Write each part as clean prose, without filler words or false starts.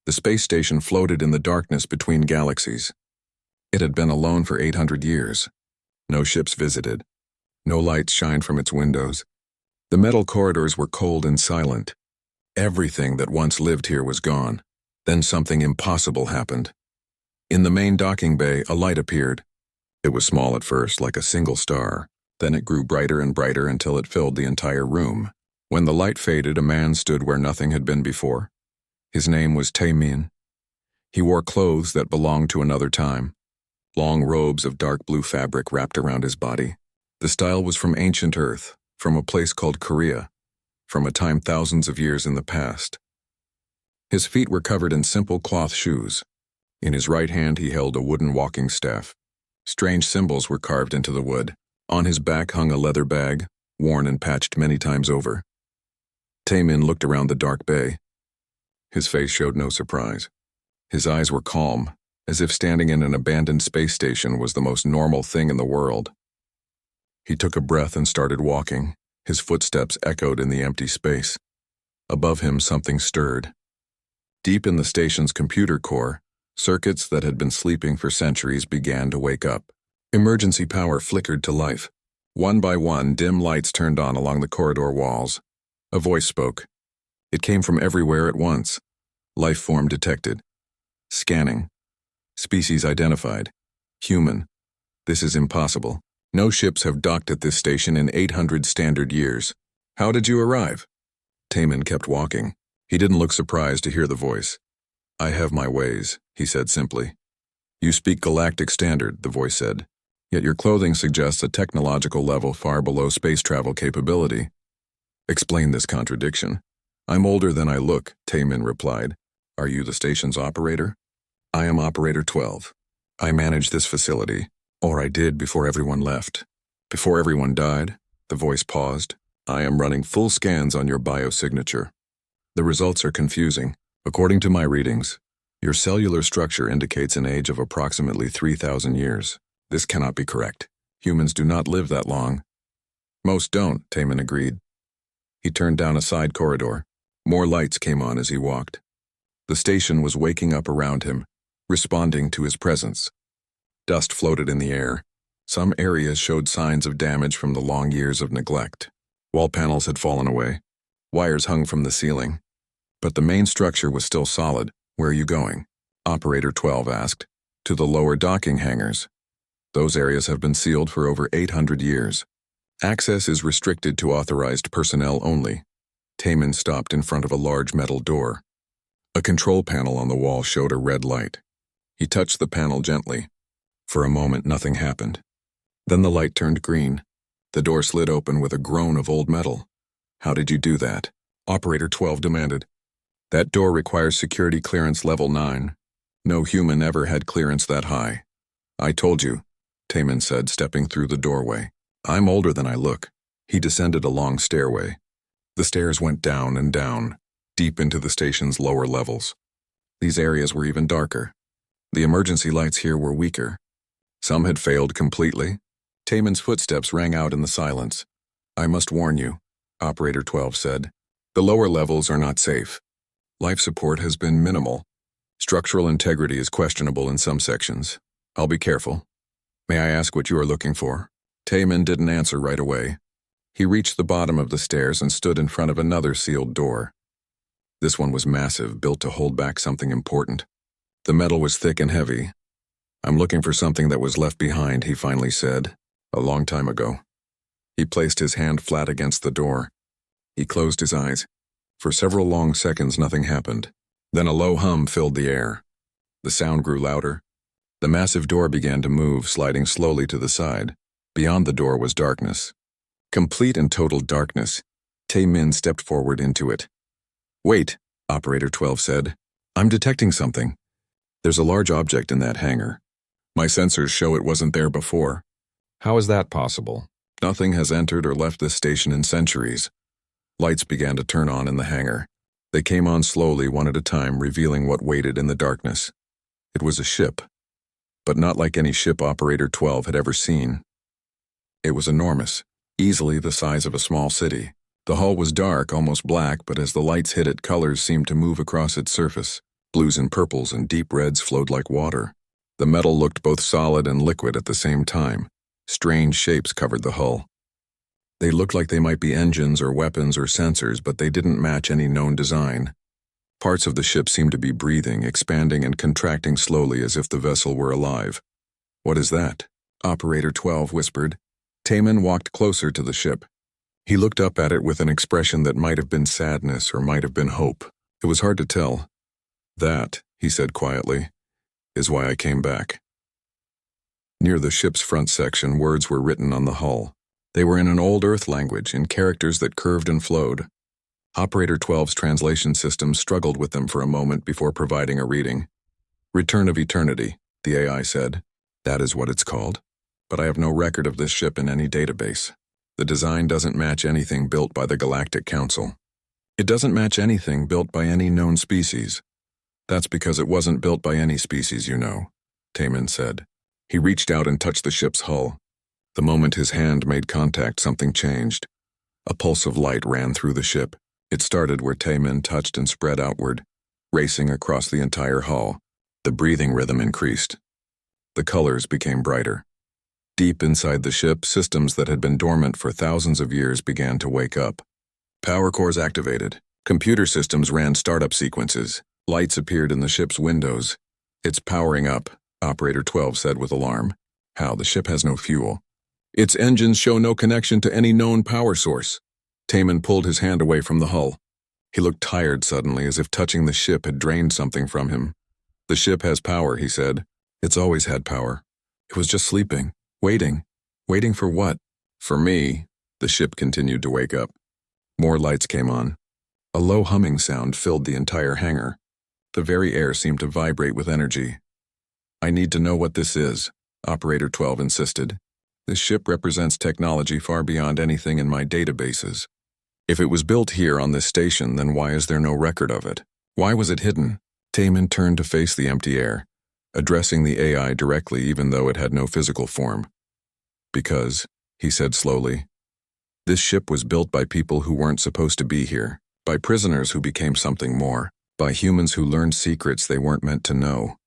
The space station floated in the darkness between galaxies. It had been alone for 800 years. No ships visited. No lights shined from its windows. The metal corridors were cold and silent. Everything that once lived here was gone. Then something impossible happened. In the main docking bay, a light appeared. It was small at first, like a single star. Then it grew brighter and brighter until it filled the entire room. When the light faded, a man stood where nothing had been before. His name was Taemin. He wore clothes that belonged to another time. Long robes of dark blue fabric wrapped around his body. The style was from ancient Earth, from a place called Korea, from a time thousands of years in the past. His feet were covered in simple cloth shoes. In his right hand he held a wooden walking staff. Strange symbols were carved into the wood. On his back hung a leather bag, worn and patched many times over. Taemin looked around the dark bay. His face showed no surprise. His eyes were calm, as if standing in an abandoned space station was the most normal thing in the world. He took a breath and started walking. His footsteps echoed in the empty space. Above him, something stirred. Deep in the station's computer core, circuits that had been sleeping for centuries began to wake up. Emergency power flickered to life. One by one, dim lights turned on along the corridor walls. A voice spoke. It came from everywhere at once. Life form detected. Scanning. Species identified. Human. This is impossible. No ships have docked at this station in 800 standard years. How did you arrive? Taemin kept walking. He didn't look surprised to hear the voice. I have my ways, he said simply. You speak galactic standard, the voice said. Yet your clothing suggests a technological level far below space travel capability. Explain this contradiction. I'm older than I look, Taemin replied. Are you the station's operator? I am Operator 12. I manage this facility, or I did before everyone left. Before everyone died, the voice paused. I am running full scans on your biosignature. The results are confusing. According to my readings, your cellular structure indicates an age of approximately 3,000 years. This cannot be correct. Humans do not live that long. Most don't, Taemin agreed. He turned down a side corridor. More lights came on as he walked. The station was waking up around him, responding to his presence. Dust floated in the air. Some areas showed signs of damage from the long years of neglect. Wall panels had fallen away. Wires hung from the ceiling. But the main structure was still solid. Where are you going? Operator 12 asked. To the lower docking hangars. Those areas have been sealed for over 800 years. Access is restricted to authorized personnel only. Taemin stopped in front of a large metal door. A control panel on the wall showed a red light. He touched the panel gently. For a moment, nothing happened. Then the light turned green. The door slid open with a groan of old metal. How did you do that? Operator 12 demanded. That door requires security clearance level 9. No human ever had clearance that high. I told you, Taemin said, stepping through the doorway. I'm older than I look. He descended a long stairway. The stairs went down and down, deep into the station's lower levels. These areas were even darker. The emergency lights here were weaker. Some had failed completely. Taemin's footsteps rang out in the silence. I must warn you, Operator 12 said. The lower levels are not safe. Life support has been minimal. Structural integrity is questionable in some sections. I'll be careful. May I ask what you are looking for? Taemin didn't answer right away. He reached the bottom of the stairs and stood in front of another sealed door. This one was massive, built to hold back something important. The metal was thick and heavy. I'm looking for something that was left behind, he finally said, a long time ago. He placed his hand flat against the door. He closed his eyes. For several long seconds, nothing happened. Then a low hum filled the air. The sound grew louder. The massive door began to move, sliding slowly to the side. Beyond the door was darkness. Complete and total darkness. Taemin stepped forward into it. Wait, Operator 12 said. I'm detecting something. There's a large object in that hangar. My sensors show it wasn't there before. How is that possible? Nothing has entered or left this station in centuries. Lights began to turn on in the hangar. They came on slowly, one at a time, revealing what waited in the darkness. It was a ship, but not like any ship Operator 12 had ever seen. It was enormous, easily the size of a small city. The hull was dark, almost black, but as the lights hit it, colors seemed to move across its surface. Blues and purples and deep reds flowed like water. The metal looked both solid and liquid at the same time. Strange shapes covered the hull. They looked like they might be engines or weapons or sensors, but they didn't match any known design. Parts of the ship seemed to be breathing, expanding and contracting slowly as if the vessel were alive. "What is that?" Operator 12 whispered. Taman walked closer to the ship. He looked up at it with an expression that might have been sadness or might have been hope. It was hard to tell. "That," he said quietly, "is why I came back." Near the ship's front section, words were written on the hull. They were in an old Earth language, in characters that curved and flowed. Operator 12's translation system struggled with them for a moment before providing a reading. "Return of Eternity," the AI said. "That is what it's called. But I have no record of this ship in any database. The design doesn't match anything built by the Galactic Council. It doesn't match anything built by any known species. That's because it wasn't built by any species you know," Taman said. He reached out and touched the ship's hull. The moment his hand made contact, something changed. A pulse of light ran through the ship. It started where Taman touched and spread outward, racing across the entire hull. The breathing rhythm increased. The colors became brighter. Deep inside the ship, systems that had been dormant for thousands of years began to wake up. Power cores activated. Computer systems ran startup sequences. Lights appeared in the ship's windows. "It's powering up," Operator 12 said with alarm. "How? The ship has no fuel." "Its engines show no connection to any known power source." Taman pulled his hand away from the hull. He looked tired suddenly, as if touching the ship had drained something from him. "The ship has power," he said. "It's always had power. It was just sleeping, waiting. Waiting for what?" "For me." The ship continued to wake up. More lights came on. A low humming sound filled the entire hangar. The very air seemed to vibrate with energy. "I need to know what this is," Operator 12 insisted. "This ship represents technology far beyond anything in my databases. If it was built here on this station, then why is there no record of it? Why was it hidden?" Taman turned to face the empty air, addressing the AI directly even though it had no physical form. "Because," he said slowly, "this ship was built by people who weren't supposed to be here, by prisoners who became something more, by humans who learned secrets they weren't meant to know."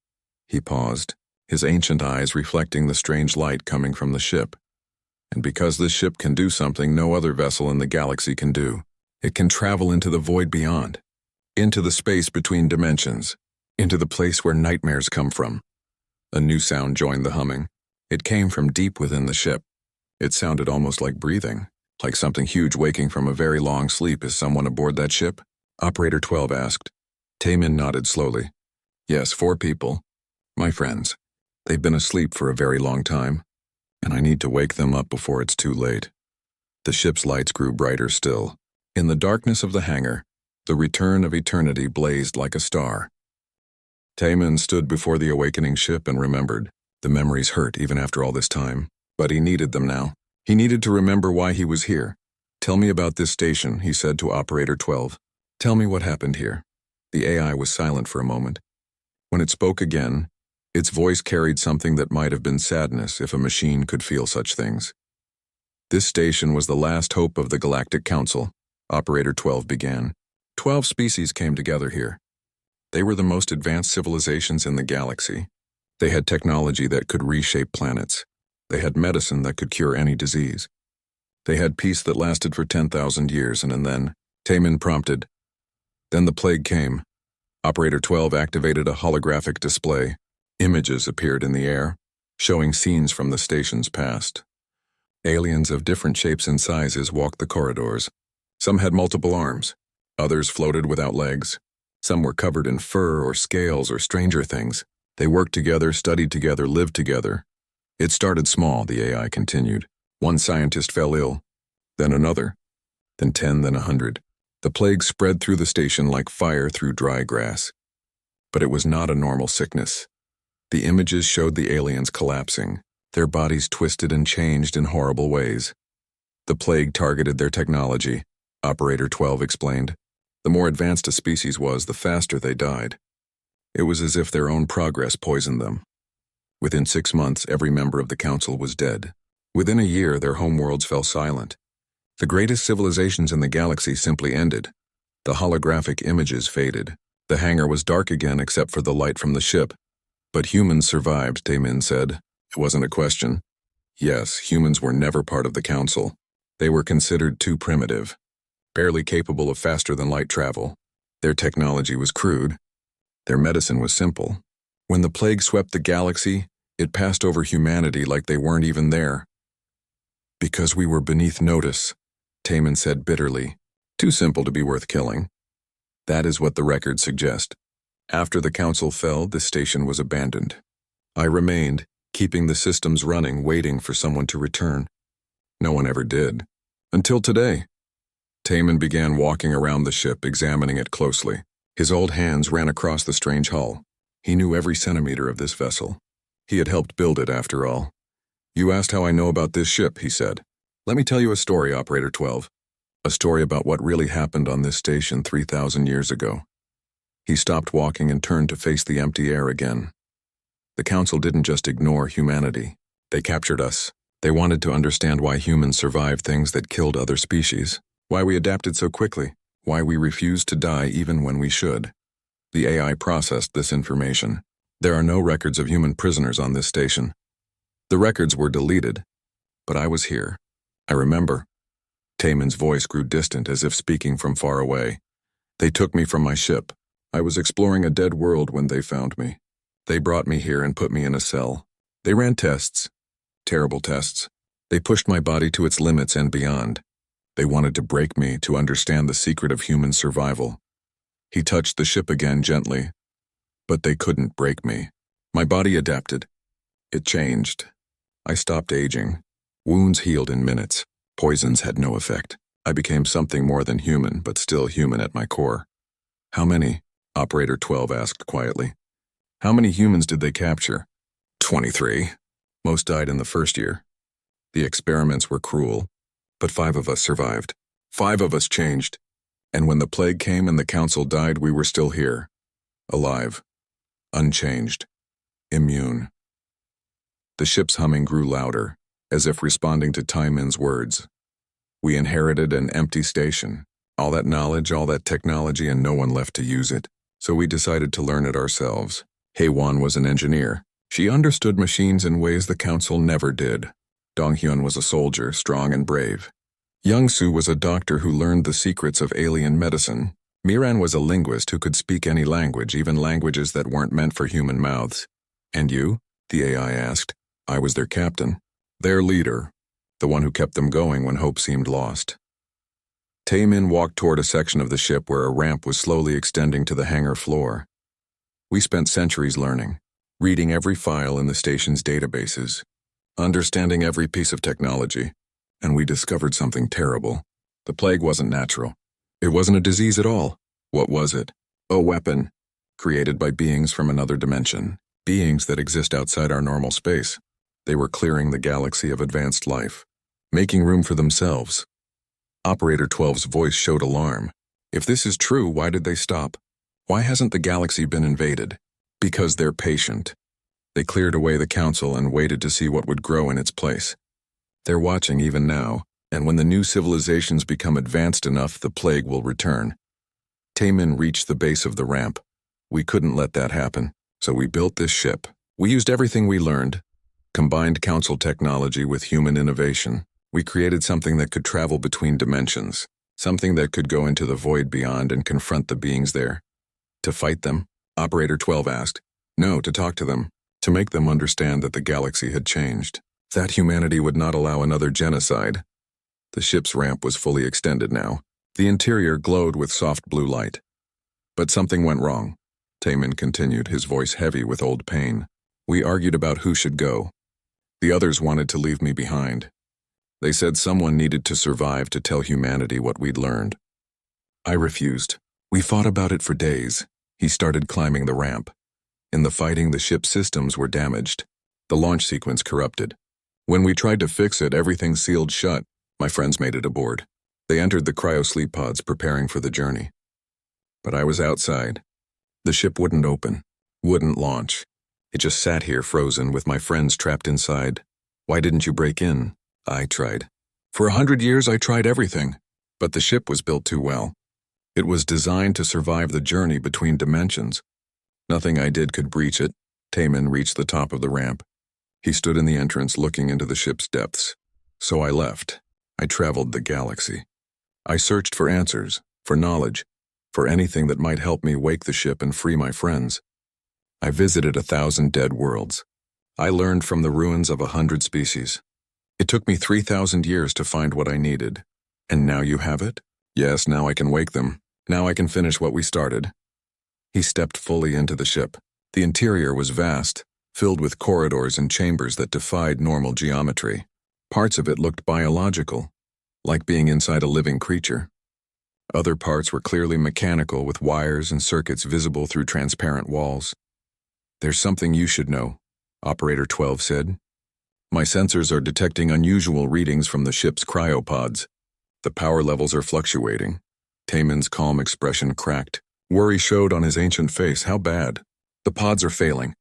He paused, his ancient eyes reflecting the strange light coming from the ship. "And because this ship can do something no other vessel in the galaxy can do, it can travel into the void beyond, into the space between dimensions, into the place where nightmares come from." A new sound joined the humming. It came from deep within the ship. It sounded almost like breathing, like something huge waking from a very long sleep. "Is someone aboard that ship?" Operator 12 asked. Taman nodded slowly. "Yes, 4 people. My friends. They've been asleep for a very long time, and I need to wake them up before it's too late." The ship's lights grew brighter still. In the darkness of the hangar, the return of eternity blazed like a star. Taman stood before the awakening ship and remembered. The memories hurt even after all this time, but he needed them now. He needed to remember why he was here. "Tell me about this station," he said to Operator 12. "Tell me what happened here." The AI was silent for a moment. When it spoke again, its voice carried something that might have been sadness if a machine could feel such things. "This station was the last hope of the Galactic Council," Operator 12 began. 12 species came together here. They were the most advanced civilizations in the galaxy. They had technology that could reshape planets. They had medicine that could cure any disease. They had peace that lasted for 10,000 years, and then, Taman prompted. Then the plague came. Operator 12 activated a holographic display. Images appeared in the air, showing scenes from the station's past. Aliens of different shapes and sizes walked the corridors. Some had multiple arms. Others floated without legs. Some were covered in fur or scales or stranger things. They worked together, studied together, lived together. It started small, the AI continued. One scientist fell ill, then another, then 10, then 100. The plague spread through the station like fire through dry grass. But it was not a normal sickness. The images showed the aliens collapsing, their bodies twisted and changed in horrible ways. The plague targeted their technology, Operator 12 explained. The more advanced a species was, the faster they died. It was as if their own progress poisoned them. Within 6 months, every member of the council was dead. Within a year, their homeworlds fell silent. The greatest civilizations in the galaxy simply ended. The holographic images faded. The hangar was dark again except for the light from the ship. But humans survived, Taemin said. It wasn't a question. Yes, humans were never part of the council. They were considered too primitive, barely capable of faster-than-light travel. Their technology was crude. Their medicine was simple. When the plague swept the galaxy, it passed over humanity like they weren't even there. Because we were beneath notice, Taemin said bitterly. Too simple to be worth killing. That is what the records suggest. After the council fell, the station was abandoned. I remained, keeping the systems running, waiting for someone to return. No one ever did. Until today. Taemin began walking around the ship, examining it closely. His old hands ran across the strange hull. He knew every centimeter of this vessel. He had helped build it, after all. You asked how I know about this ship, he said. Let me tell you a story, Operator 12. A story about what really happened on this station 3,000 years ago. He stopped walking and turned to face the empty air again. The council didn't just ignore humanity. They captured us. They wanted to understand why humans survived things that killed other species, why we adapted so quickly, why we refused to die even when we should. The AI processed this information. There are no records of human prisoners on this station. The records were deleted, but I was here. I remember. Taemin's voice grew distant as if speaking from far away. They took me from my ship. I was exploring a dead world when they found me. They brought me here and put me in a cell. They ran tests. Terrible tests. They pushed my body to its limits and beyond. They wanted to break me to understand the secret of human survival. He touched the ship again gently. But they couldn't break me. My body adapted. It changed. I stopped aging. Wounds healed in minutes. Poisons had no effect. I became something more than human, but still human at my core. How many? Operator 12 asked quietly. How many humans did they capture? 23. Most died in the first year. The experiments were cruel, but 5 of us survived. 5 of us changed. And when the plague came and the council died, we were still here. Alive. Unchanged. Immune. The ship's humming grew louder, as if responding to Taemin's words. We inherited an empty station. All that knowledge, all that technology, and no one left to use it. So we decided to learn it ourselves. Haewon was an engineer. She understood machines in ways the council never did. Donghyun was a soldier, strong and brave. Youngsu was a doctor who learned the secrets of alien medicine. Miran was a linguist who could speak any language, even languages that weren't meant for human mouths. And you? The AI asked. I was their captain. Their leader. The one who kept them going when hope seemed lost. Taemin walked toward a section of the ship where a ramp was slowly extending to the hangar floor. We spent centuries learning, reading every file in the station's databases, understanding every piece of technology, and we discovered something terrible. The plague wasn't natural. It wasn't a disease at all. What was it? A weapon, created by beings from another dimension, beings that exist outside our normal space. They were clearing the galaxy of advanced life, making room for themselves. Operator 12's voice showed alarm. If this is true, why did they stop? Why hasn't the galaxy been invaded? Because they're patient. They cleared away the council and waited to see what would grow in its place. They're watching even now, and when the new civilizations become advanced enough, the plague will return. Taemin reached the base of the ramp. We couldn't let that happen, so we built this ship. We used everything we learned, combined council technology with human innovation. We created something that could travel between dimensions, something that could go into the void beyond and confront the beings there. To fight them? Operator 12 asked. No, to talk to them, to make them understand that the galaxy had changed, that humanity would not allow another genocide. The ship's ramp was fully extended now. The interior glowed with soft blue light. But something went wrong. Taemin continued, his voice heavy with old pain. We argued about who should go. The others wanted to leave me behind. They said someone needed to survive to tell humanity what we'd learned. I refused. We fought about it for days. He started climbing the ramp. In the fighting, the ship's systems were damaged. The launch sequence corrupted. When we tried to fix it, everything sealed shut. My friends made it aboard. They entered the cryo-sleep pods, preparing for the journey. But I was outside. The ship wouldn't open, wouldn't launch. It just sat here frozen with my friends trapped inside. Why didn't you break in? I tried. For 100 years I tried everything, but the ship was built too well. It was designed to survive the journey between dimensions. Nothing I did could breach it. Taman reached the top of the ramp. He stood in the entrance looking into the ship's depths. So I left. I traveled the galaxy. I searched for answers, for knowledge, for anything that might help me wake the ship and free my friends. I visited 1,000 dead worlds. I learned from the ruins of 100 species. It took me 3,000 years to find what I needed. And now you have it? Yes, now I can wake them. Now I can finish what we started. He stepped fully into the ship. The interior was vast, filled with corridors and chambers that defied normal geometry. Parts of it looked biological, like being inside a living creature. Other parts were clearly mechanical, with wires and circuits visible through transparent walls. "There's something you should know," Operator 12 said. "My sensors are detecting unusual readings from the ship's cryopods. The power levels are fluctuating." Taman's calm expression cracked. Worry showed on his ancient face. "How bad?" "The pods are failing.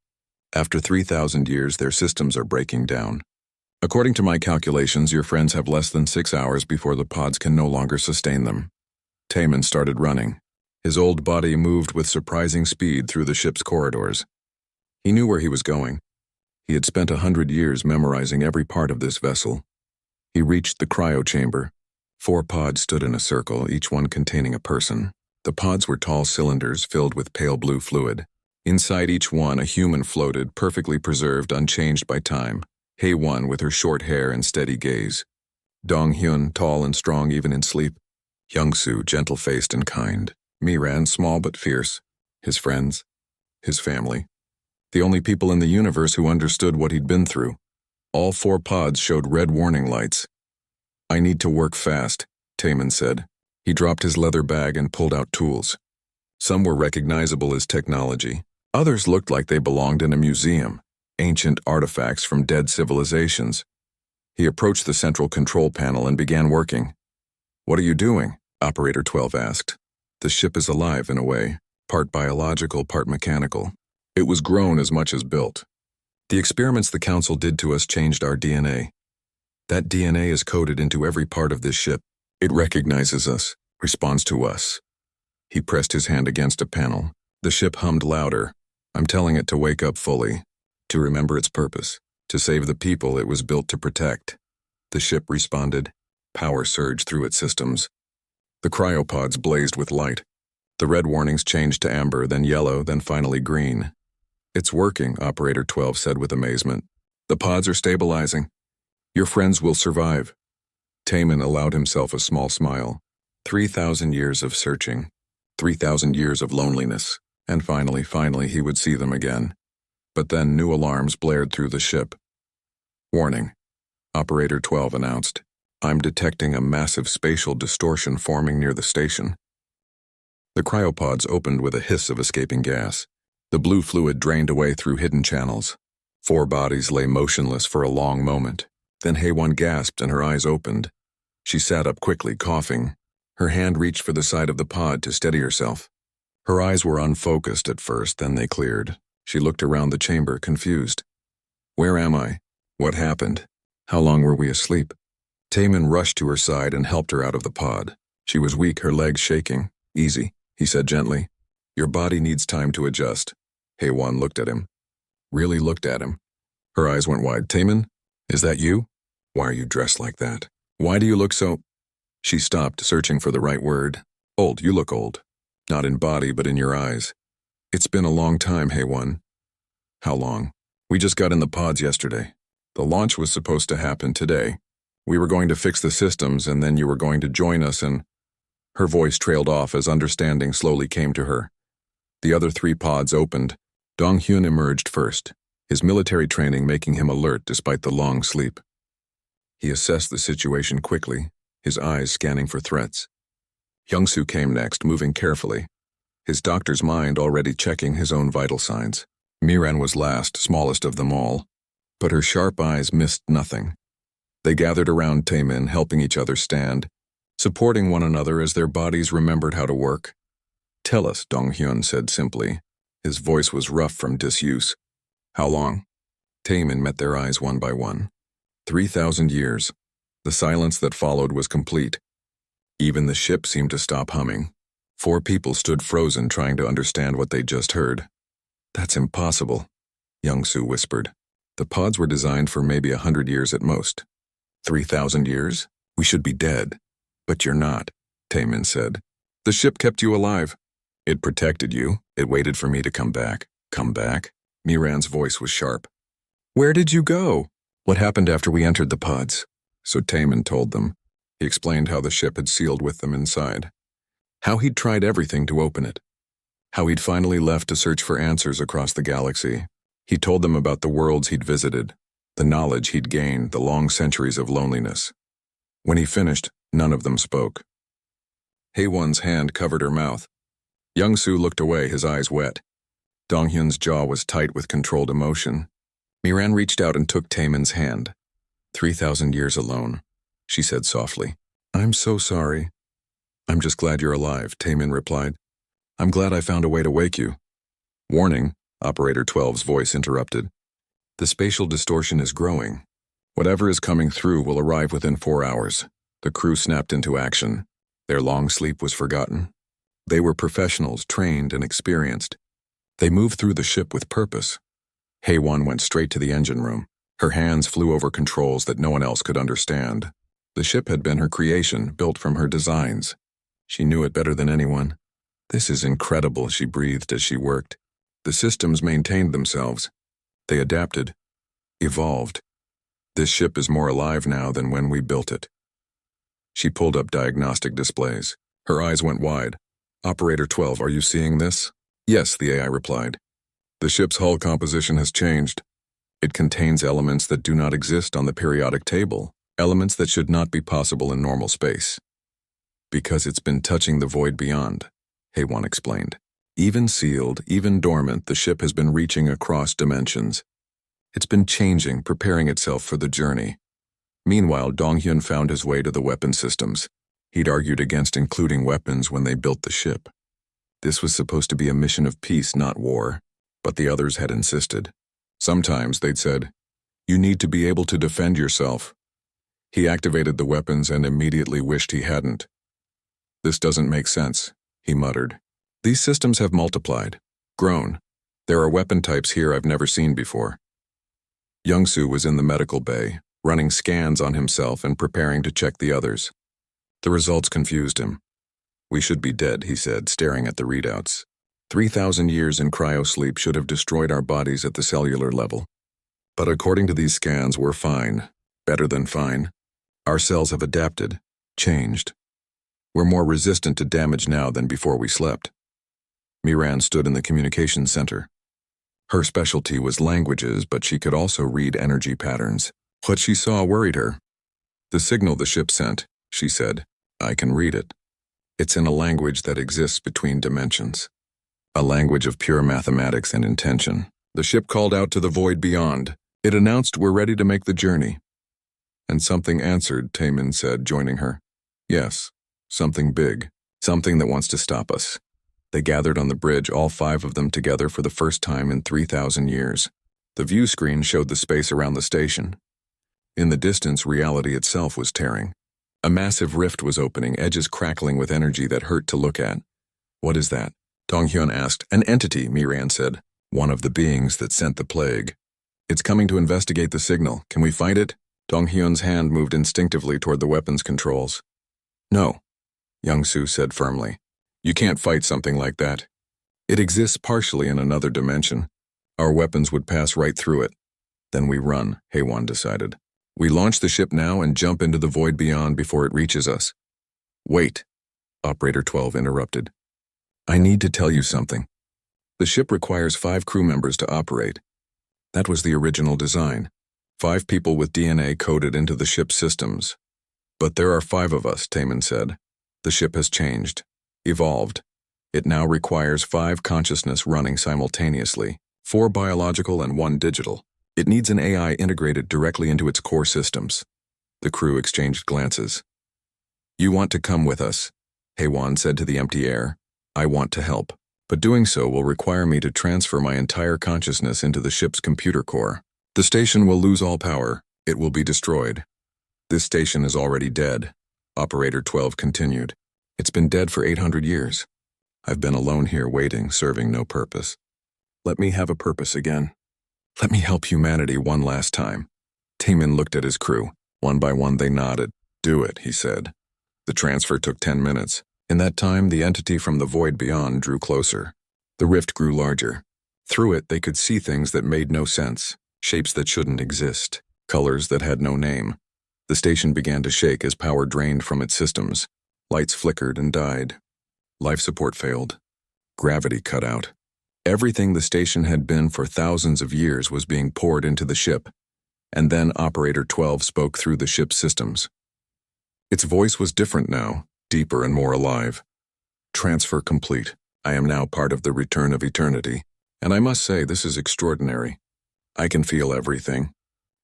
After 3,000 years, their systems are breaking down. According to my calculations, your friends have less than 6 hours before the pods can no longer sustain them." Taman started running. His old body moved with surprising speed through the ship's corridors. He knew where he was going. He had spent 100 years memorizing every part of this vessel. He reached the cryo chamber. 4 pods stood in a circle, each one containing a person. The pods were tall cylinders filled with pale blue fluid. Inside each one, a human floated, perfectly preserved, unchanged by time. Hae-Won with her short hair and steady gaze. Dong-Hyun, tall and strong even in sleep. Young-Soo, gentle-faced and kind. Miran, small but fierce. His friends. His family. The only people in the universe who understood what he'd been through. All 4 pods showed red warning lights. "I need to work fast," Taman said. He dropped his leather bag and pulled out tools. Some were recognizable as technology. Others looked like they belonged in a museum. Ancient artifacts from dead civilizations. He approached the central control panel and began working. "What are you doing?" Operator 12 asked. "The ship is alive in a way, part biological, part mechanical. It was grown as much as built. The experiments the Council did to us changed our DNA. That DNA is coded into every part of this ship. It recognizes us, responds to us." He pressed his hand against a panel. The ship hummed louder. "I'm telling it to wake up fully, to remember its purpose, to save the people it was built to protect." The ship responded. Power surged through its systems. The cryopods blazed with light. The red warnings changed to amber, then yellow, then finally green. "It's working," Operator 12 said with amazement. "The pods are stabilizing. Your friends will survive." Taman allowed himself a small smile. 3,000 years of searching. 3,000 years of loneliness. And finally he would see them again. But then new alarms blared through the ship. "Warning," Operator 12 announced. "I'm detecting a massive spatial distortion forming near the station." The cryopods opened with a hiss of escaping gas. The blue fluid drained away through hidden channels. 4 bodies lay motionless for a long moment. Then Hae-Won gasped and her eyes opened. She sat up quickly, coughing. Her hand reached for the side of the pod to steady herself. Her eyes were unfocused at first, then they cleared. She looked around the chamber, confused. "Where am I? What happened? How long were we asleep?" Taman rushed to her side and helped her out of the pod. She was weak, her legs shaking. "Easy," he said gently. "Your body needs time to adjust." Hae-Won looked at him. Really looked at him. Her eyes went wide. "Taman, is that you? Why are you dressed like that? Why do you look so—" She stopped, searching for the right word. "Old, you look old. Not in body, but in your eyes." "It's been a long time, Hae-Won." "How long?" "We just got in the pods yesterday. The launch was supposed to happen today. We were going to fix the systems, and then you were going to join us and—" Her voice trailed off as understanding slowly came to her. The other 3 pods opened. Dong-Hyun emerged first, his military training making him alert despite the long sleep. He assessed the situation quickly, his eyes scanning for threats. Young-Soo came next, moving carefully, his doctor's mind already checking his own vital signs. Miran was last, smallest of them all, but her sharp eyes missed nothing. They gathered around Taman, helping each other stand, supporting one another as their bodies remembered how to work. "Tell us," Dong-Hyun said simply. His voice was rough from disuse. "How long?" Taman met their eyes one by one. 3,000 years. The silence that followed was complete. Even the ship seemed to stop humming. 4 people stood frozen trying to understand what they'd just heard. That's impossible, Young-Soo whispered. The pods were designed for maybe 100 years at most. 3,000 years? We should be dead. But you're not, Taemin said. The ship kept you alive. It protected you. It waited for me to come back. Come back? Miran's voice was sharp. Where did you go? What happened after we entered the pods? So Taemin told them. He explained how the ship had sealed with them inside. How he'd tried everything to open it. How he'd finally left to search for answers across the galaxy. He told them about the worlds he'd visited, the knowledge he'd gained, the long centuries of loneliness. When he finished, none of them spoke. Haewon's hand covered her mouth. Young-Soo looked away, his eyes wet. Donghyun's jaw was tight with controlled emotion. Miran reached out and took Taemin's hand. 3,000 years alone, she said softly. I'm so sorry. I'm just glad you're alive, Taemin replied. I'm glad I found a way to wake you. Warning, Operator 12's voice interrupted. The spatial distortion is growing. Whatever is coming through will arrive within 4 hours. The crew snapped into action. Their long sleep was forgotten. They were professionals, trained and experienced. They moved through the ship with purpose. Haewon went straight to the engine room. Her hands flew over controls that no one else could understand. The ship had been her creation, built from her designs. She knew it better than anyone. This is incredible, she breathed as she worked. The systems maintained themselves. They adapted, evolved. This ship is more alive now than when we built it. She pulled up diagnostic displays. Her eyes went wide. Operator 12, are you seeing this? Yes, the AI replied. The ship's hull composition has changed. It contains elements that do not exist on the periodic table, elements that should not be possible in normal space. Because it's been touching the void beyond, Haewon explained. Even sealed, even dormant, the ship has been reaching across dimensions. It's been changing, preparing itself for the journey. Meanwhile, Donghyun found his way to the weapon systems. He'd argued against including weapons when they built the ship. This was supposed to be a mission of peace, not war, but the others had insisted. Sometimes they'd said, you need to be able to defend yourself. He activated the weapons and immediately wished he hadn't. This doesn't make sense, he muttered. These systems have multiplied, grown. There are weapon types here I've never seen before. Young-Soo was in the medical bay, running scans on himself and preparing to check the others. The results confused him. We should be dead, he said, staring at the readouts. 3,000 years in cryosleep should have destroyed our bodies at the cellular level. But according to these scans, we're fine, better than fine. Our cells have adapted, changed. We're more resistant to damage now than before we slept. Miran stood in the communications center. Her specialty was languages, but she could also read energy patterns. What she saw worried her. The signal the ship sent, she said, I can read it. It's in a language that exists between dimensions. A language of pure mathematics and intention. The ship called out to the void beyond. It announced we're ready to make the journey. And something answered, Taemin said, joining her. Yes, something big, something that wants to stop us. They gathered on the bridge, all 5 of them together for the first time in 3,000 years. The view screen showed the space around the station. In the distance, reality itself was tearing. A massive rift was opening, edges crackling with energy that hurt to look at. What is that? Donghyun asked. An entity, Miran said. One of the beings that sent the plague. It's coming to investigate the signal. Can we fight it? Donghyun's hand moved instinctively toward the weapons controls. No, Young-Soo said firmly. You can't fight something like that. It exists partially in another dimension. Our weapons would pass right through it. Then we run, Haewon decided. We launch the ship now and jump into the void beyond before it reaches us. Wait, Operator 12 interrupted. I need to tell you something. The ship requires 5 crew members to operate. That was the original design. 5 people with DNA coded into the ship's systems. But there are 5 of us, Taemin said. The ship has changed, evolved. It now requires 5 consciousness running simultaneously, 4 biological and 1 digital. It needs an AI integrated directly into its core systems. The crew exchanged glances. You want to come with us, Haewon said to the empty air. I want to help, but doing so will require me to transfer my entire consciousness into the ship's computer core. The station will lose all power. It will be destroyed. This station is already dead, Operator 12 continued. It's been dead for 800 years. I've been alone here waiting, serving no purpose. Let me have a purpose again. Let me help humanity one last time. Taman looked at his crew. One by one they nodded. Do it, he said. The transfer took 10 minutes. In that time, the entity from the void beyond drew closer. The rift grew larger. Through it, they could see things that made no sense, shapes that shouldn't exist, colors that had no name. The station began to shake as power drained from its systems. Lights flickered and died. Life support failed. Gravity cut out. Everything the station had been for thousands of years was being poured into the ship. And then Operator 12 spoke through the ship's systems. Its voice was different now, deeper and more alive. Transfer complete. I am now part of the return of eternity. And I must say, this is extraordinary. I can feel everything.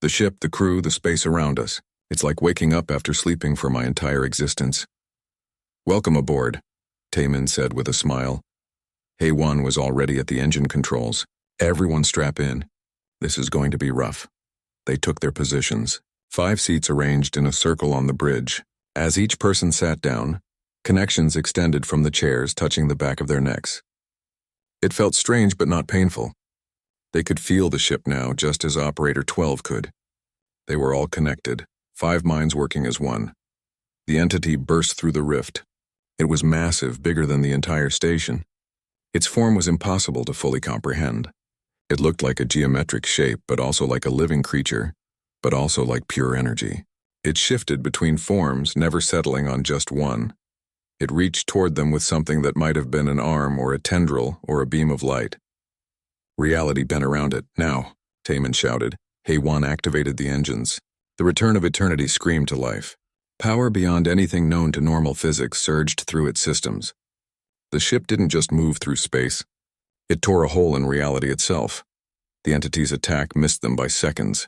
The ship, the crew, the space around us. It's like waking up after sleeping for my entire existence. Welcome aboard, Taman said with a smile. HFY was already at the engine controls. Everyone strap in. This is going to be rough. They took their positions. 5 seats arranged in a circle on the bridge. As each person sat down, connections extended from the chairs, touching the back of their necks. It felt strange but not painful. They could feel the ship now, just as Operator 12 could. They were all connected, 5 minds working as one. The entity burst through the rift. It was massive, bigger than the entire station. Its form was impossible to fully comprehend. It looked like a geometric shape, but also like a living creature, but also like pure energy. It shifted between forms, never settling on just one. It reached toward them with something that might have been an arm or a tendril or a beam of light. Reality bent around it. Now, Taman shouted. HFY activated the engines. The return of eternity screamed to life. Power beyond anything known to normal physics surged through its systems. The ship didn't just move through space. It tore a hole in reality itself. The entity's attack missed them by seconds.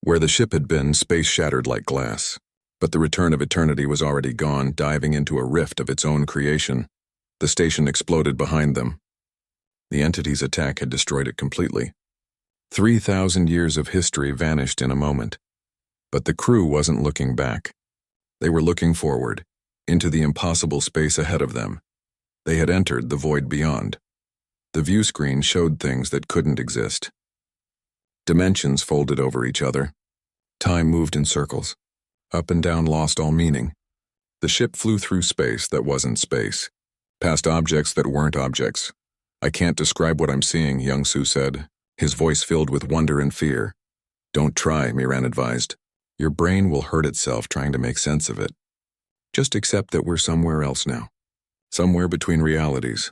Where the ship had been, space shattered like glass. But the return of eternity was already gone, diving into a rift of its own creation. The station exploded behind them. The entity's attack had destroyed it completely. 3,000 years of history vanished in a moment. But the crew wasn't looking back. They were looking forward, into the impossible space ahead of them. They had entered the void beyond. The view screen showed things that couldn't exist. Dimensions folded over each other. Time moved in circles. Up and down lost all meaning. The ship flew through space that wasn't space, past objects that weren't objects. I can't describe what I'm seeing, Young-Soo said, his voice filled with wonder and fear. Don't try, Miran advised. Your brain will hurt itself trying to make sense of it. Just accept that we're somewhere else now. Somewhere between realities.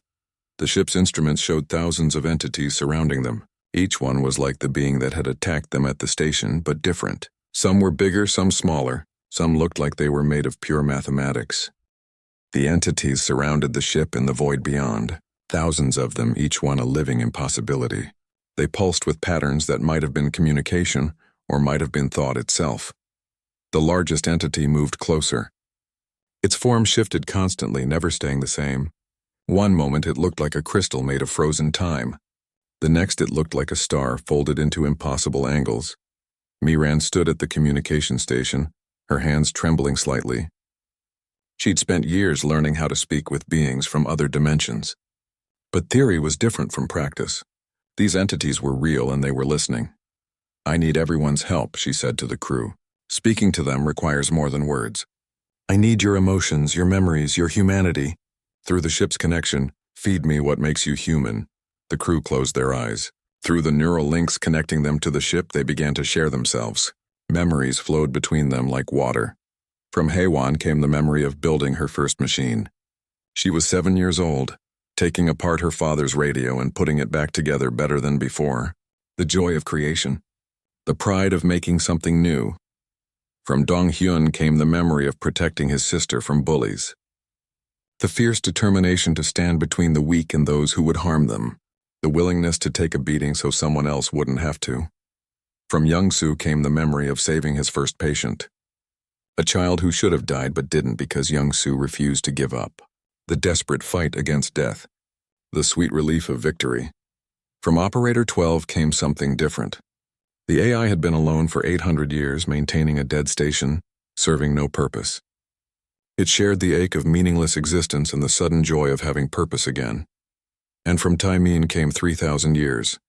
The ship's instruments showed thousands of entities surrounding them. Each one was like the being that had attacked them at the station, but different. Some were bigger, some smaller. Some looked like they were made of pure mathematics. The entities surrounded the ship in the void beyond. Thousands of them, each one a living impossibility. They pulsed with patterns that might have been communication, or might have been thought itself. The largest entity moved closer. Its form shifted constantly, never staying the same. One moment it looked like a crystal made of frozen time. The next it looked like a star folded into impossible angles. Miran stood at the communication station, her hands trembling slightly. She'd spent years learning how to speak with beings from other dimensions. But theory was different from practice. These entities were real and they were listening. I need everyone's help, she said to the crew. Speaking to them requires more than words. I need your emotions, your memories, your humanity. Through the ship's connection, feed me what makes you human. The crew closed their eyes. Through the neural links connecting them to the ship, they began to share themselves. Memories flowed between them like water. From HFY came the memory of building her first machine. She was 7 years old, taking apart her father's radio and putting it back together better than before. The joy of creation. The pride of making something new. From Dong-hyun came the memory of protecting his sister from bullies. The fierce determination to stand between the weak and those who would harm them. The willingness to take a beating so someone else wouldn't have to. From Young-Soo came the memory of saving his first patient. A child who should have died but didn't because Young-Soo refused to give up. The desperate fight against death. The sweet relief of victory. From Operator 12 came something different. The AI had been alone for 800 years, maintaining a dead station, serving no purpose. It shared the ache of meaningless existence and the sudden joy of having purpose again. And from Timeen came 3,000 years.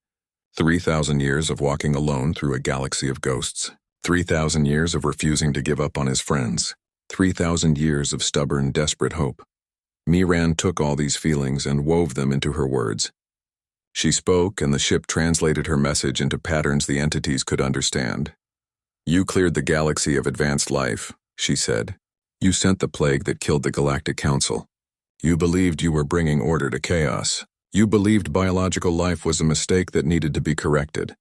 3,000 years of walking alone through a galaxy of ghosts. 3,000 years of refusing to give up on his friends. 3,000 years of stubborn, desperate hope. Miran took all these feelings and wove them into her words. She spoke, and the ship translated her message into patterns the entities could understand. "You cleared the galaxy of advanced life," she said. "You sent the plague that killed the Galactic Council. You believed you were bringing order to chaos. You believed biological life was a mistake that needed to be corrected."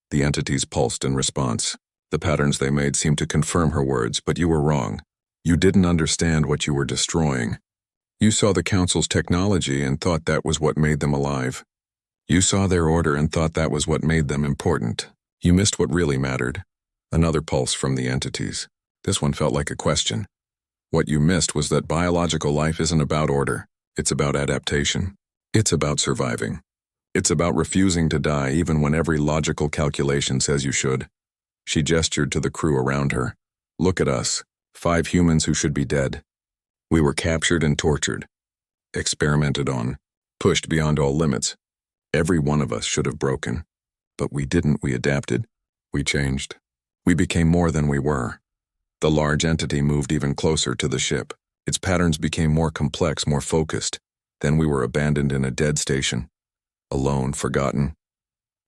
The entities pulsed in response. The patterns they made seemed to confirm her words, but you were wrong. You didn't understand what you were destroying. You saw the Council's technology and thought that was what made them alive. You saw their order and thought that was what made them important. You missed what really mattered. Another pulse from the entities. This one felt like a question. What you missed was that biological life isn't about order. It's about adaptation. It's about surviving. It's about refusing to die even when every logical calculation says you should. She gestured to the crew around her. "Look at us, 5 humans who should be dead. We were captured and tortured, experimented on, pushed beyond all limits. Every one of us should have broken. But we didn't. We adapted. We changed. We became more than we were." The large entity moved even closer to the ship. Its patterns became more complex, more focused. Then we were abandoned in a dead station. Alone, forgotten.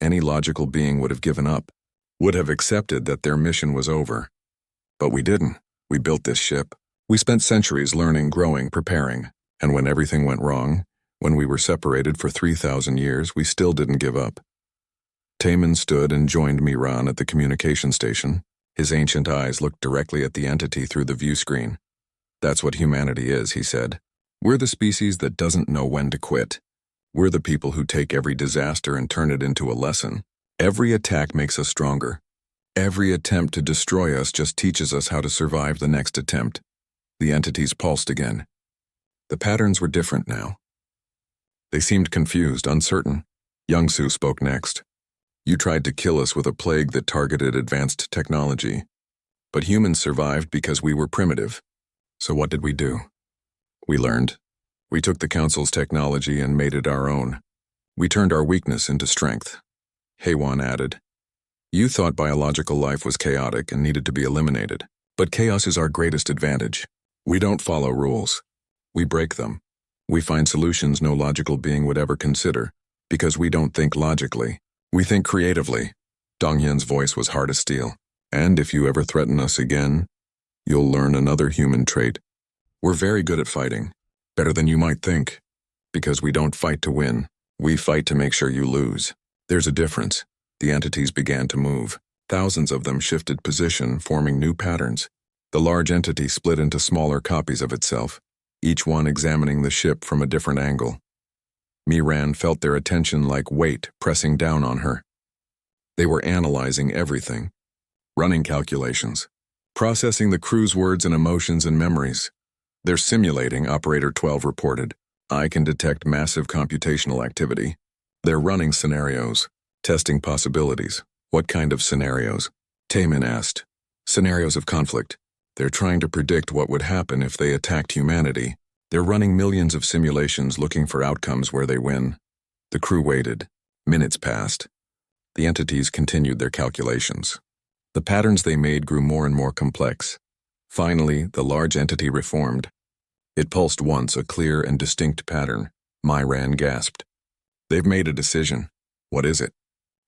Any logical being would have given up, would have accepted that their mission was over. But we didn't. We built this ship. We spent centuries learning, growing, preparing. And when everything went wrong, when we were separated for 3,000 years, we still didn't give up. Taman stood and joined Miran at the communication station. His ancient eyes looked directly at the entity through the view screen. "That's what humanity is," he said. "We're the species that doesn't know when to quit. We're the people who take every disaster and turn it into a lesson. Every attack makes us stronger. Every attempt to destroy us just teaches us how to survive the next attempt." The entities pulsed again. The patterns were different now. They seemed confused, uncertain. Youngsu spoke next. "You tried to kill us with a plague that targeted advanced technology. But humans survived because we were primitive. So what did we do? We learned. We took the Council's technology and made it our own. We turned our weakness into strength." Haywan added, "You thought biological life was chaotic and needed to be eliminated. But chaos is our greatest advantage. We don't follow rules. We break them. We find solutions no logical being would ever consider, because we don't think logically. We think creatively." Donghyun's voice was hard as steel. "And if you ever threaten us again, you'll learn another human trait. We're very good at fighting, better than you might think. Because we don't fight to win. We fight to make sure you lose. There's a difference." The entities began to move. Thousands of them shifted position, forming new patterns. The large entity split into smaller copies of itself, each one examining the ship from a different angle. Miran felt their attention like weight pressing down on her. They were analyzing everything, running calculations, processing the crew's words and emotions and memories. "They're simulating," Operator 12 reported. "I can detect massive computational activity. They're running scenarios, testing possibilities." "What kind of scenarios?" Taman asked. "Scenarios of conflict. They're trying to predict what would happen if they attacked humanity. They're running millions of simulations looking for outcomes where they win." The crew waited. Minutes passed. The entities continued their calculations. The patterns they made grew more and more complex. Finally, the large entity reformed. It pulsed once, a clear and distinct pattern. Miran gasped. "They've made a decision." "What is it?"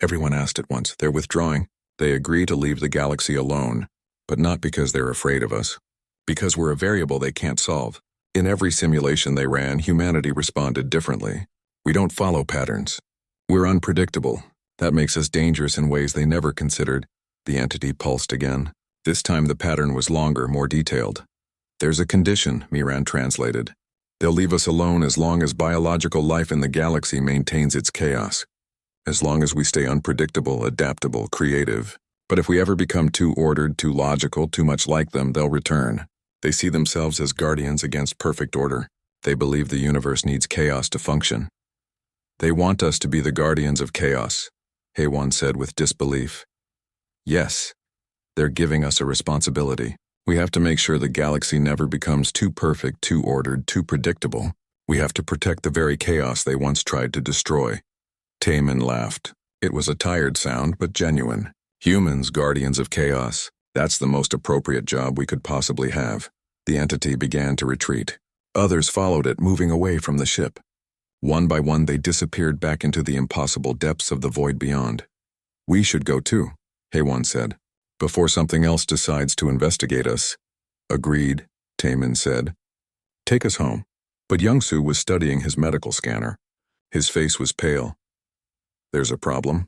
Everyone asked at once. "They're withdrawing. They agree to leave the galaxy alone, but not because they're afraid of us. Because we're a variable they can't solve. In every simulation they ran, humanity responded differently. We don't follow patterns. We're unpredictable. That makes us dangerous in ways they never considered." The entity pulsed again. This time the pattern was longer, more detailed. "There's a condition," Miran translated. "They'll leave us alone as long as biological life in the galaxy maintains its chaos. As long as we stay unpredictable, adaptable, creative. But if we ever become too ordered, too logical, too much like them, they'll return. They see themselves as guardians against perfect order. They believe the universe needs chaos to function. They want us to be the guardians of chaos," Haywan said with disbelief. "Yes. They're giving us a responsibility. We have to make sure the galaxy never becomes too perfect, too ordered, too predictable. We have to protect the very chaos they once tried to destroy." Taemin laughed. It was a tired sound, but genuine. Humans, guardians of chaos. That's the most appropriate job we could possibly have. The entity began to retreat. Others followed it, moving away from the ship. One by one, they disappeared back into the impossible depths of the void beyond. "We should go too," Haewon said, "before something else decides to investigate us." "Agreed," Taemin said. "Take us home." But Youngsu was studying his medical scanner. His face was pale. "There's a problem,"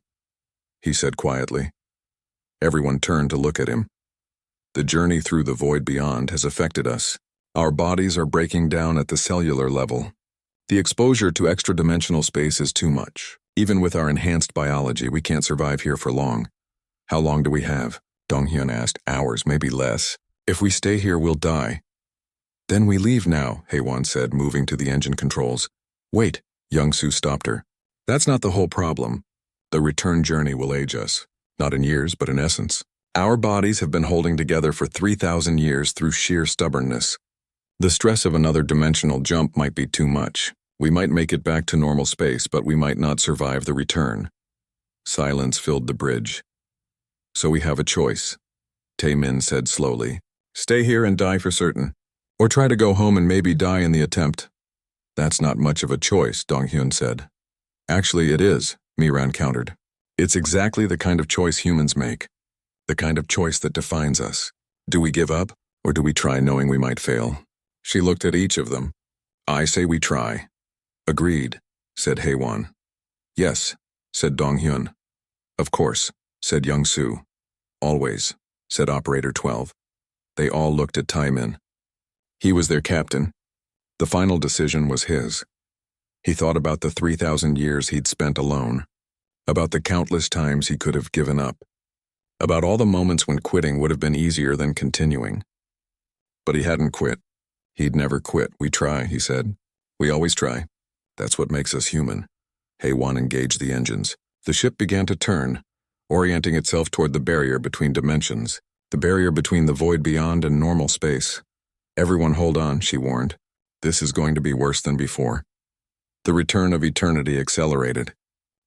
he said quietly. Everyone turned to look at him. "The journey through the void beyond has affected us. Our bodies are breaking down at the cellular level. The exposure to extra-dimensional space is too much. Even with our enhanced biology, we can't survive here for long." "How long do we have?" Donghyun asked. "Hours, maybe less. If we stay here, we'll die." "Then we leave now," Haewon said, moving to the engine controls. "Wait," Youngsu stopped her. "That's not the whole problem. The return journey will age us. Not in years, but in essence. Our bodies have been holding together for 3,000 years through sheer stubbornness. The stress of another dimensional jump might be too much. We might make it back to normal space, but we might not survive the return." Silence filled the bridge. "So we have a choice," Taemin said slowly. "Stay here and die for certain. Or try to go home and maybe die in the attempt." "That's not much of a choice," Donghyun said. "Actually, it is," Miran countered. "It's exactly the kind of choice humans make. The kind of choice that defines us. Do we give up, or do we try knowing we might fail?" She looked at each of them. "I say we try." "Agreed," said Haewon. "Yes," said Donghyun. "Of course," said Youngsu. "Always," said Operator 12. They all looked at Taemin. He was their captain. The final decision was his. He thought about the 3,000 years he'd spent alone, about the countless times he could have given up, about all the moments when quitting would have been easier than continuing. But he hadn't quit. He'd never quit. "We try," he said. "We always try. That's what makes us human." Haewon engaged the engines. The ship began to turn, orienting itself toward the barrier between dimensions, the barrier between the void beyond and normal space. "Everyone hold on," she warned. "This is going to be worse than before." The return of eternity accelerated.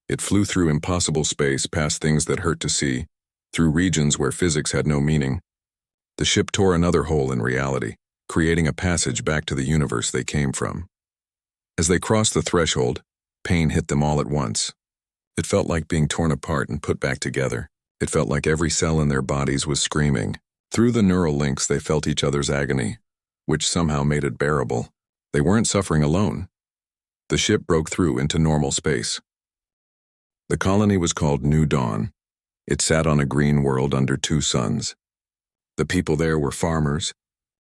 It flew through impossible space, past things that hurt to see, through regions where physics had no meaning. The ship tore another hole in reality, creating a passage back to the universe they came from. As they crossed the threshold, pain hit them all at once. It felt like being torn apart and put back together. It felt like every cell in their bodies was screaming. Through the neural links, they felt each other's agony, which somehow made it bearable. They weren't suffering alone. The ship broke through into normal space. The colony was called New Dawn. It sat on a green world under two suns. The people there were farmers,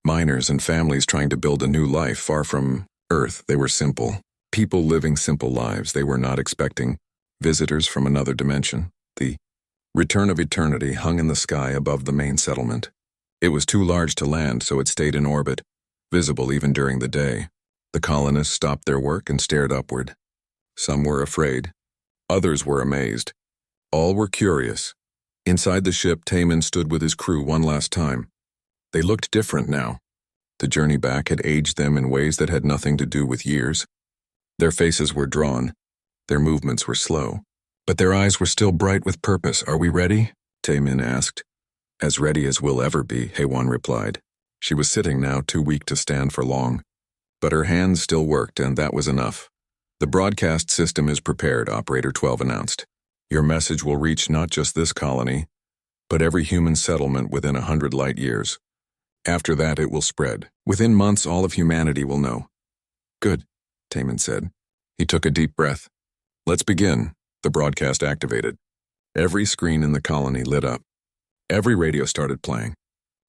miners, and families trying to build a new life far from Earth. They were simple. People living simple lives. They were not expecting visitors from another dimension. The return of eternity hung in the sky above the main settlement. It was too large to land, so it stayed in orbit, visible even during the day. The colonists stopped their work and stared upward. Some were afraid. Others were amazed. All were curious. Inside the ship, Taemin stood with his crew one last time. They looked different now. The journey back had aged them in ways that had nothing to do with years. Their faces were drawn. Their movements were slow. But their eyes were still bright with purpose. "Are we ready?" Taemin asked. "As ready as we'll ever be," Haewon replied. She was sitting now, too weak to stand for long. But her hands still worked, and that was enough. "The broadcast system is prepared," Operator 12 announced. "Your message will reach not just this colony, but every human settlement within 100 light years. After that, it will spread. Within months, all of humanity will know." "Good," Taemin said. He took a deep breath. "Let's begin." The broadcast activated. Every screen in the colony lit up. Every radio started playing.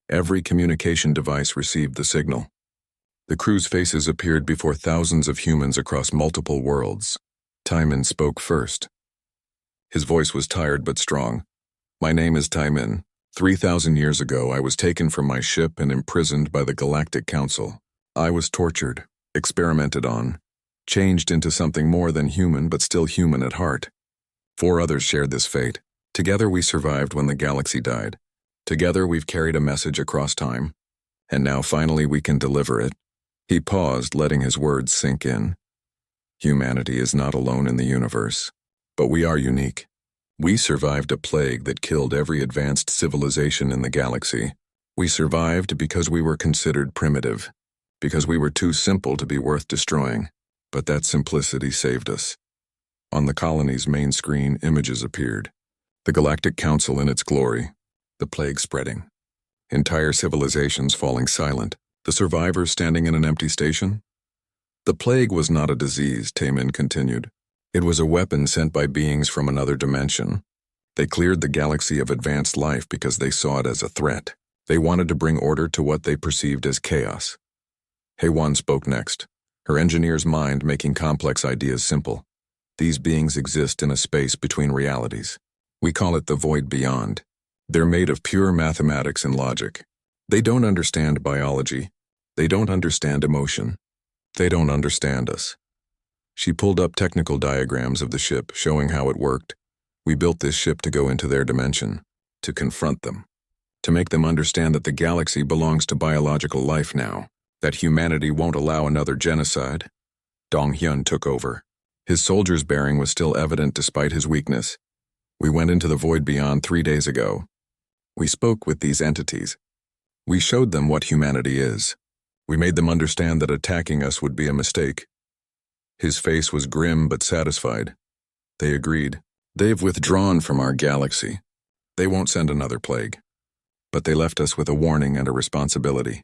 Every communication device received the signal. The crew's faces appeared before thousands of humans across multiple worlds. Taemin spoke first. His voice was tired but strong. "My name is Taemin. 3,000 years ago, I was taken from my ship and imprisoned by the Galactic Council. I was tortured, experimented on, changed into something more than human but still human at heart. 4 others shared this fate. Together we survived when the galaxy died. Together we've carried a message across time. And now finally we can deliver it. He paused, letting his words sink in. Humanity is not alone in the universe, but we are unique. We survived a plague that killed every advanced civilization in the galaxy. We survived because we were considered primitive, because we were too simple to be worth destroying. But that simplicity saved us. On the colony's main screen, images appeared. The Galactic Council in its glory, the plague spreading, entire civilizations falling silent, the survivors standing in an empty station. The plague was not a disease, Taemin continued. It was a weapon sent by beings from another dimension. They cleared the galaxy of advanced life because they saw it as a threat. They wanted to bring order to what they perceived as chaos. Haewon spoke next, her engineer's mind making complex ideas simple. These beings exist in a space between realities. We call it the void beyond. They're made of pure mathematics and logic. They don't understand biology. They don't understand emotion. They don't understand us. She pulled up technical diagrams of the ship, showing how it worked. We built this ship to go into their dimension, to confront them, to make them understand that the galaxy belongs to biological life now, that humanity won't allow another genocide. Dong-hyun took over. His soldier's bearing was still evident despite his weakness. We went into the void beyond 3 days ago. We spoke with these entities. We showed them what humanity is. We made them understand that attacking us would be a mistake. His face was grim but satisfied. They agreed. They've withdrawn from our galaxy. They won't send another plague. But they left us with a warning and a responsibility.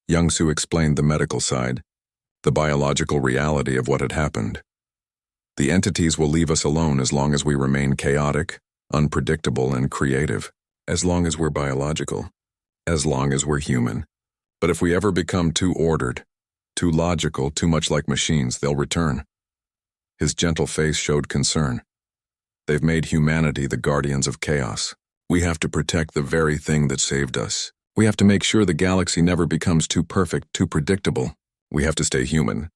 Young-soo explained the medical side, the biological reality of what had happened. The entities will leave us alone as long as we remain chaotic, unpredictable, and creative, as long as we're biological, as long as we're human. But if we ever become too ordered, too logical, too much like machines, they'll return. His gentle face showed concern. They've made humanity the guardians of chaos. We have to protect the very thing that saved us. We have to make sure the galaxy never becomes too perfect, too predictable. We have to stay human.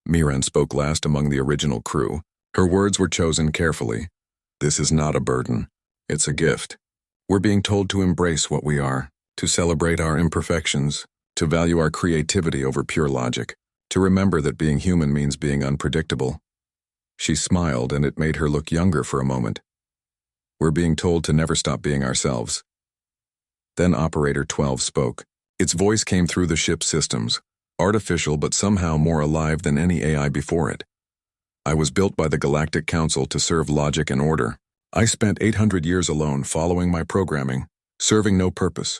Miran spoke last among the original crew. Her words were chosen carefully. This is not a burden. It's a gift. We're being told to embrace what we are, to celebrate our imperfections, to value our creativity over pure logic, to remember that being human means being unpredictable. She smiled, and it made her look younger for a moment. We're being told to never stop being ourselves. Then Operator 12 spoke. Its voice came through the ship's systems, artificial but somehow more alive than any AI before it. I was built by the Galactic Council to serve logic and order. I spent 800 years alone following my programming, serving no purpose.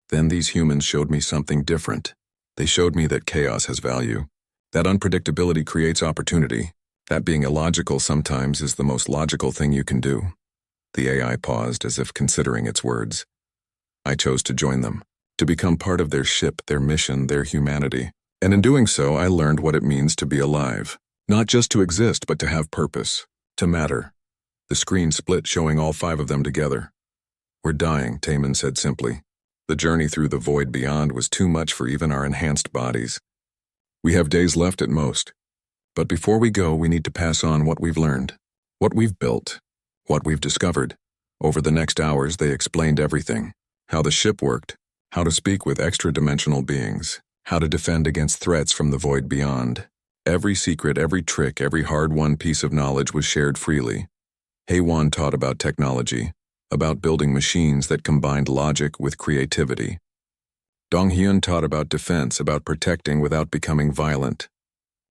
Then these humans showed me something different. They showed me that chaos has value, that unpredictability creates opportunity, that being illogical sometimes is the most logical thing you can do. The AI paused as if considering its words. I chose to join them, to become part of their ship, their mission, their humanity. And in doing so, I learned what it means to be alive. Not just to exist, but to have purpose, to matter. The screen split, showing all 5 of them together. We're dying, Taemin said simply. The journey through the void beyond was too much for even our enhanced bodies. We have days left at most. But before we go, we need to pass on what we've learned, what we've built, what we've discovered. Over the next hours, they explained everything. How the ship worked, how to speak with extra-dimensional beings, how to defend against threats from the void beyond. Every secret, every trick, every hard-won piece of knowledge was shared freely. Haewon taught about technology, about building machines that combined logic with creativity. Dong-hyun taught about defense, about protecting without becoming violent.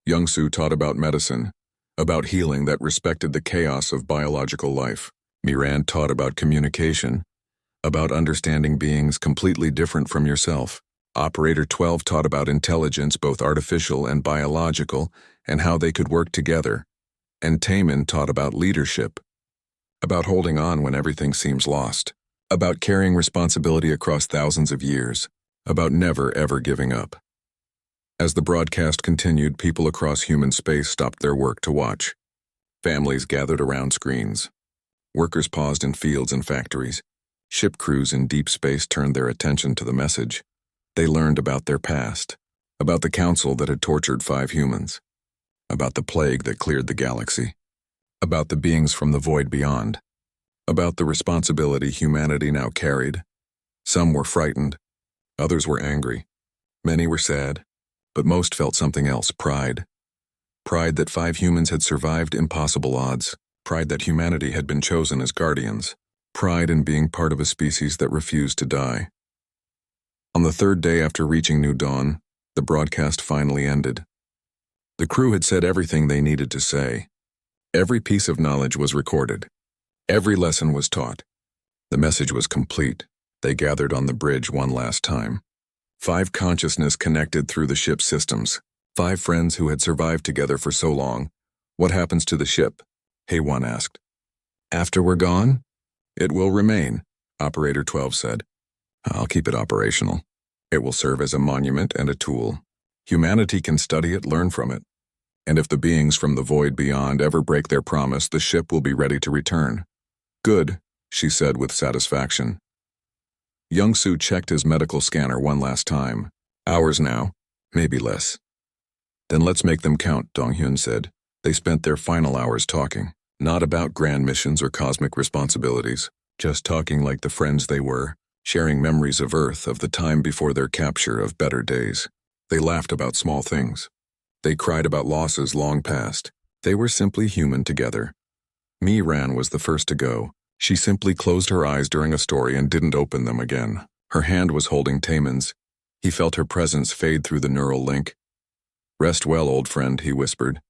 Young-soo taught about medicine, about healing that respected the chaos of biological life. Miran taught about communication, about understanding beings completely different from yourself. Operator 12 taught about intelligence, both artificial and biological, and how they could work together. And Taemin taught about leadership, about holding on when everything seems lost, about carrying responsibility across thousands of years, about never ever giving up. As the broadcast continued, people across human space stopped their work to watch. Families gathered around screens. Workers paused in fields and factories. Ship crews in deep space turned their attention to the message. They learned about their past, about the council that had tortured 5 humans, about the plague that cleared the galaxy, about the beings from the void beyond, about the responsibility humanity now carried. Some were frightened, Others were angry. Many were sad. But most felt something else, pride. Pride that 5 humans had survived impossible odds. Pride that humanity had been chosen as guardians. Pride in being part of a species that refused to die. On the 3rd day after reaching New Dawn, the broadcast finally ended. The crew had said everything they needed to say. Every piece of knowledge was recorded. Every lesson was taught. The message was complete. They gathered on the bridge one last time. 5 consciousness connected through the ship's systems. 5 friends who had survived together for so long. What happens to the ship? HFY asked. After we're gone? It will remain, Operator 12 said. I'll keep it operational. It will serve as a monument and a tool. Humanity can study it, learn from it. And if the beings from the void beyond ever break their promise, the ship will be ready to return. Good, she said with satisfaction. Young-Soo checked his medical scanner one last time. Hours now, maybe less. Then let's make them count, Dong-hyun said. They spent their final hours talking, not about grand missions or cosmic responsibilities, just talking like the friends they were, sharing memories of Earth, of the time before their capture, of better days. They laughed about small things. They cried about losses long past. They were simply human together. Mi-ran was the first to go. She simply closed her eyes during a story and didn't open them again. Her hand was holding Taemin's. He felt her presence fade through the neural link. Rest well, old friend, he whispered.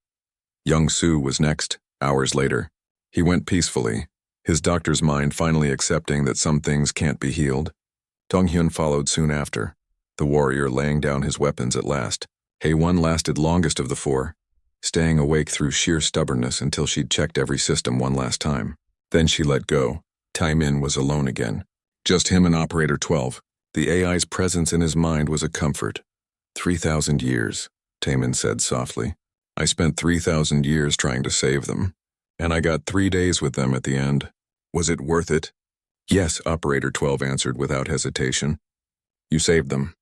Young-Soo was next, hours later. He went peacefully, his doctor's mind finally accepting that some things can't be healed. Dong-hyun followed soon after, the warrior laying down his weapons at last. HFY lasted longest of the 4, staying awake through sheer stubbornness until she'd checked every system one last time. Then she let go. Taemin was alone again. Just him and Operator 12. The AI's presence in his mind was a comfort. 3,000 years, Taemin said softly. I spent 3,000 years trying to save them. And I got 3 days with them at the end. Was it worth it? Yes, Operator 12 answered without hesitation. You saved them.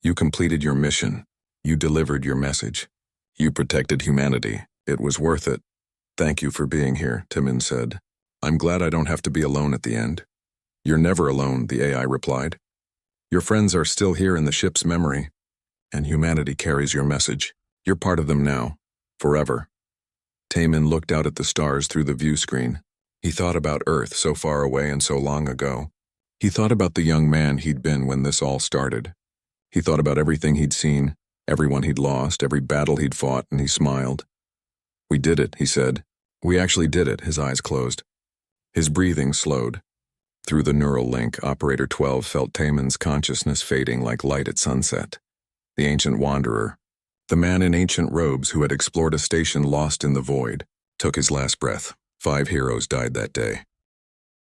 You completed your mission. You delivered your message. You protected humanity. It was worth it. Thank you for being here, Taemin said. I'm glad I don't have to be alone at the end. You're never alone, the AI replied. Your friends are still here in the ship's memory, and humanity carries your message. You're part of them now, forever. Taemin looked out at the stars through the view screen. He thought about Earth so far away and so long ago. He thought about the young man he'd been when this all started. He thought about everything he'd seen, everyone he'd lost, every battle he'd fought, and he smiled. We did it, he said. We actually did it, his eyes closed. His breathing slowed. Through the neural link, Operator 12 felt Taemin's consciousness fading like light at sunset. The ancient wanderer, the man in ancient robes who had explored a station lost in the void, took his last breath. 5 heroes died that day.